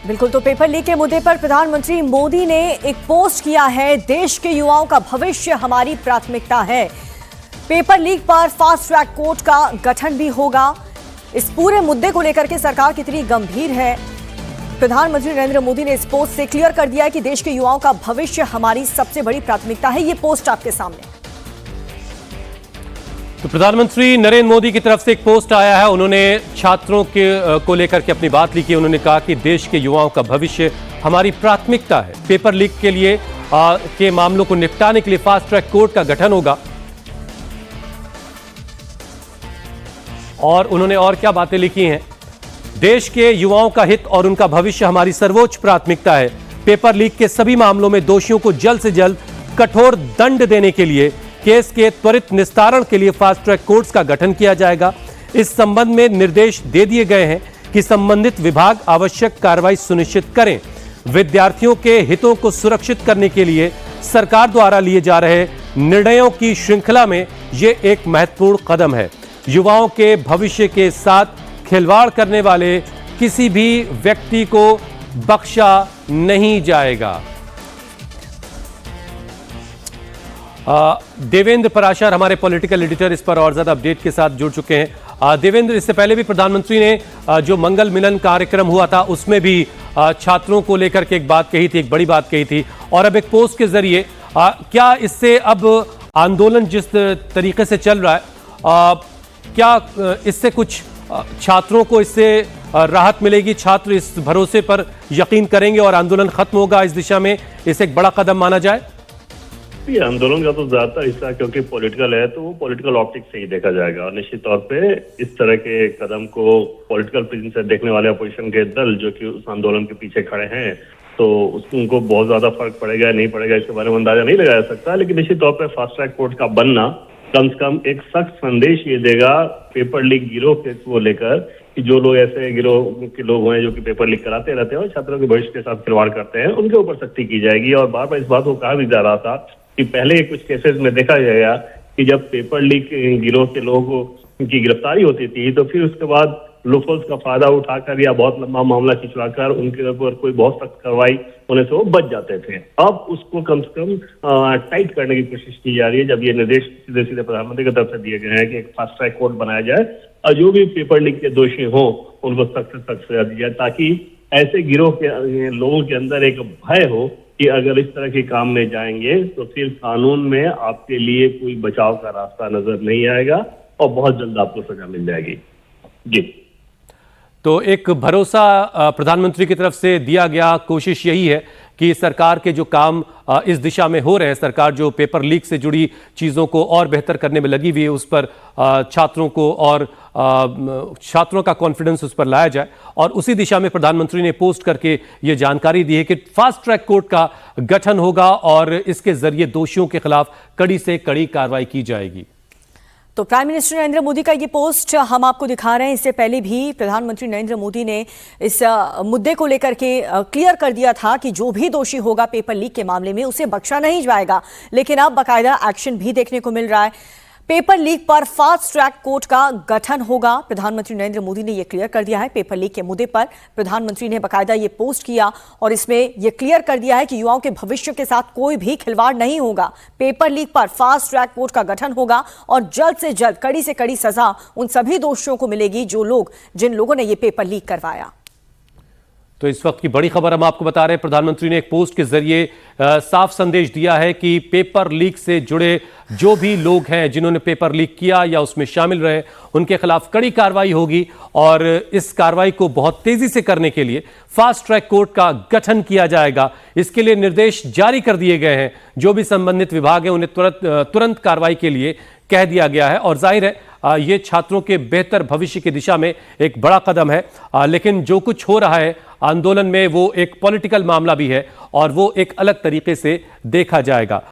बिल्कुल, तो paper leak के मुद्दे पर प्रधानमंत्री मोदी ने एक पोस्ट किया है। देश के युवाओं का भविष्य हमारी प्राथमिकता है। पेपर लीक पर फास्ट ट्रैक कोर्ट का गठन भी होगा। इस पूरे मुद्दे को लेकर के सरकार कितनी गंभीर है, प्रधानमंत्री नरेंद्र मोदी ने इस पोस्ट से क्लियर कर दिया है कि देश के युवाओं का भविष्य हमारी सबसे बड़ी प्राथमिकता है। ये पोस्ट आपके सामने। तो प्रधानमंत्री नरेंद्र मोदी की तरफ से एक पोस्ट आया है। उन्होंने छात्रों को लेकर के अपनी बात लिखी है। उन्होंने कहा कि देश के युवाओं का भविष्य हमारी प्राथमिकता है। पेपर लीक के लिए के मामलों को निपटाने के लिए फास्ट ट्रैक कोर्ट का गठन होगा। और उन्होंने और क्या बातें लिखी हैं। देश के युवाओं का हित और उनका भविष्य हमारी सर्वोच्च प्राथमिकता है। पेपर लीक के सभी मामलों में दोषियों को जल्द से जल्द कठोर दंड देने के लिए केस के त्वरित निस्तारण के लिए फास्ट ट्रैक कोर्ट्स का गठन किया जाएगा। इस संबंध में निर्देश दे दिए गए हैं कि संबंधित विभाग आवश्यक कार्रवाई सुनिश्चित करें। विद्यार्थियों के हितों को सुरक्षित करने के लिए सरकार द्वारा लिए जा रहे निर्णयों की श्रृंखला में यह एक महत्वपूर्ण कदम है। युवाओं के भविष्य के साथ खिलवाड़ करने वाले किसी भी व्यक्ति को बख्शा नहीं जाएगा। देवेंद्र पराशर हमारे पॉलिटिकल एडिटर इस पर और ज्यादा अपडेट के साथ जुड़ चुके हैं। देवेंद्र, इससे पहले भी प्रधानमंत्री ने जो मंगल मिलन कार्यक्रम हुआ था उसमें भी छात्रों को लेकर के एक बात कही थी, एक बड़ी बात कही थी, और अब एक पोस्ट के जरिए क्या इससे अब आंदोलन जिस तरीके से चल रहा है, क्या इससे कुछ छात्रों को इससे राहत मिलेगी? छात्र इस भरोसे पर यकीन करेंगे और आंदोलन खत्म होगा इस दिशा में? इसे एक बड़ा कदम माना जाए? ये आंदोलन का तो ज्यादातर हिस्सा क्योंकि पॉलिटिकल है तो वो पॉलिटिकल ऑप्टिक्स से ही देखा जाएगा, और निश्चित तौर पे इस तरह के कदम को पॉलिटिकल प्रिज्म से देखने वाले अपोजिशन के दल जो कि उस आंदोलन के पीछे खड़े हैं तो उनको बहुत ज्यादा फर्क पड़ेगा नहीं पड़ेगा इसके बारे में अंदाजा नहीं लगाया जा सकता। लेकिन निश्चित तौर पर फास्ट ट्रैक कोर्ट का बनना कम से कम एक सख्त संदेश ये देगा पेपर लीक गिरोह के को लेकर कि जो लोग ऐसे गिरोह के लोग हैं जो कि पेपर लीक कराते रहते हैं और छात्रों के भविष्य के साथ खिलवाड़ करते हैं, उनके ऊपर सख्ती की जाएगी। और बार बार इस बात को कहा भी जा रहा था कि पहले कुछ केसेस में देखा गया कि जब पेपर लीक गिरोह के लोगों की गिरफ्तारी होती थी तो फिर उसके बाद लूपहोल्स का फायदा उठाकर या बहुत लंबा मामला खिंचवाकर उनके ऊपर कोई बहुत सख्त कार्रवाई होने से वो बच जाते थे। अब उसको कम से कम टाइट करने की कोशिश की जा रही है, जब ये निर्देश सीधे सीधे प्रधानमंत्री की तरफ से दिए गए हैं कि एक फास्ट ट्रैक कोर्ट बनाया जाए और जो भी पेपर लीक के दोषी हों उनको सख्त से सख्त सजा दी जाए, ताकि ऐसे गिरोह के लोगों के अंदर एक भय हो कि अगर इस तरह के काम में जाएंगे तो फिर कानून में आपके लिए कोई बचाव का रास्ता नजर नहीं आएगा और बहुत जल्द आपको सजा मिल जाएगी। जी, तो एक भरोसा प्रधानमंत्री की तरफ से दिया गया। कोशिश यही है कि सरकार के जो काम इस दिशा में हो रहे हैं, सरकार जो पेपर लीक से जुड़ी चीज़ों को और बेहतर करने में लगी हुई है, उस पर छात्रों को और छात्रों का कॉन्फिडेंस उस पर लाया जाए। और उसी दिशा में प्रधानमंत्री ने पोस्ट करके ये जानकारी दी है कि फास्ट ट्रैक कोर्ट का गठन होगा और इसके जरिए दोषियों के खिलाफ कड़ी से कड़ी कार्रवाई की जाएगी। तो प्राइम मिनिस्टर नरेंद्र मोदी का ये पोस्ट हम आपको दिखा रहे हैं। इससे पहले भी प्रधानमंत्री नरेंद्र मोदी ने इस मुद्दे को लेकर के क्लियर कर दिया था कि जो भी दोषी होगा पेपर लीक के मामले में उसे बख्शा नहीं जाएगा। लेकिन अब बाकायदा एक्शन भी देखने को मिल रहा है। पेपर लीक पर फास्ट ट्रैक कोर्ट का गठन होगा। प्रधानमंत्री नरेंद्र मोदी ने यह क्लियर कर दिया है। पेपर लीक के मुद्दे पर प्रधानमंत्री ने बाकायदा ये पोस्ट किया और इसमें यह क्लियर कर दिया है कि युवाओं के भविष्य के साथ कोई भी खिलवाड़ नहीं होगा। पेपर लीक पर फास्ट ट्रैक कोर्ट का गठन होगा और जल्द से जल्द कड़ी से कड़ी सजा उन सभी दोषियों को मिलेगी जिन लोगों ने यह पेपर लीक करवाया। तो इस वक्त की बड़ी खबर हम आपको बता रहे हैं। प्रधानमंत्री ने एक पोस्ट के जरिए साफ संदेश दिया है कि पेपर लीक से जुड़े जो भी लोग हैं जिन्होंने पेपर लीक किया या उसमें शामिल रहे, उनके खिलाफ कड़ी कार्रवाई होगी। और इस कार्रवाई को बहुत तेजी से करने के लिए फास्ट ट्रैक कोर्ट का गठन किया जाएगा। इसके लिए निर्देश जारी कर दिए गए हैं। जो भी संबंधित विभाग है उन्हें तुरंत कार्रवाई के लिए कह दिया गया है। और जाहिर है ये छात्रों के बेहतर भविष्य की दिशा में एक बड़ा कदम है। लेकिन जो कुछ हो रहा है आंदोलन में वो एक पॉलिटिकल मामला भी है और वो एक अलग तरीके से देखा जाएगा।